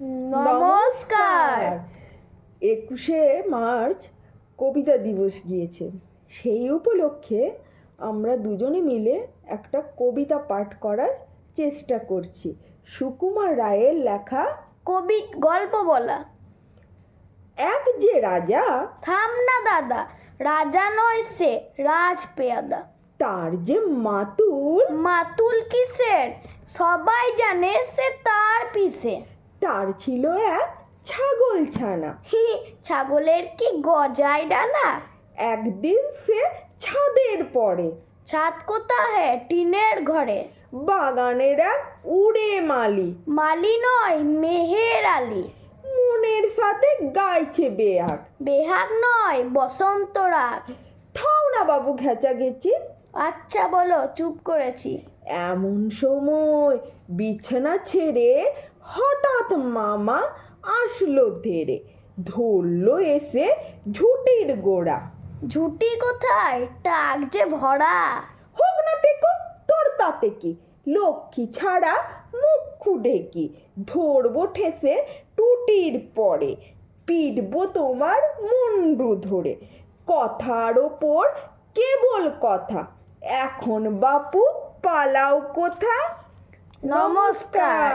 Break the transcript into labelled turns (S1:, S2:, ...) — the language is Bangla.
S1: নমস্কার।
S2: 21শে মার্চ কবিতা দিবস গিয়েছে। সেই উপলক্ষে আমরা দুজনে মিলে একটা কবিতা পাঠ করার চেষ্টা করছি। সুকুমার রায়ের লেখা
S1: গল্প বলা।
S2: এক যে রাজা,
S1: থাম না দাদা, রাজা নয় সে রাজপেয়াদা।
S2: তার যে মাতুল,
S1: মাতুল কিসের? সবাই জানে সে তার পিছে।
S2: তার ছিল এক ছাগল ছানা।
S1: ছাগলের কি গজায় ডানা?
S2: একদিন সে ছাদের পরে,
S1: ছাদ কোথায়? টিনের ঘরে।
S2: বাগানের এক উড়ে মালি,
S1: মালি নয় মেহের আলী।
S2: মনের সাথে গাইছে বেয়াক।
S1: বেহাগ নয় বসন্ত রাগ।
S2: থাও না বাবু ঘেঁচাঘেঁচি,
S1: আচ্ছা বলো, চুপ করেছি।
S2: এমন সময় বিছানা ছেড়ে হঠাৎ মামা আসলো ধীরে, ধরলো এসে ঝুটির গোড়া।
S1: ঝুটি কোথায়? টাক যে ভরা।
S2: হোক না টেকো, তোর তাতে কি, লক্ষ্মী ছাড়া মুখু ঢেকি, ধরবো ঠেসে টুটির পরে, পিটবো তোমার মুন্ডু ধরে। কথার ওপর কেবল কথা, এখন বাপু পালাও কোথা।
S1: নমস্কার।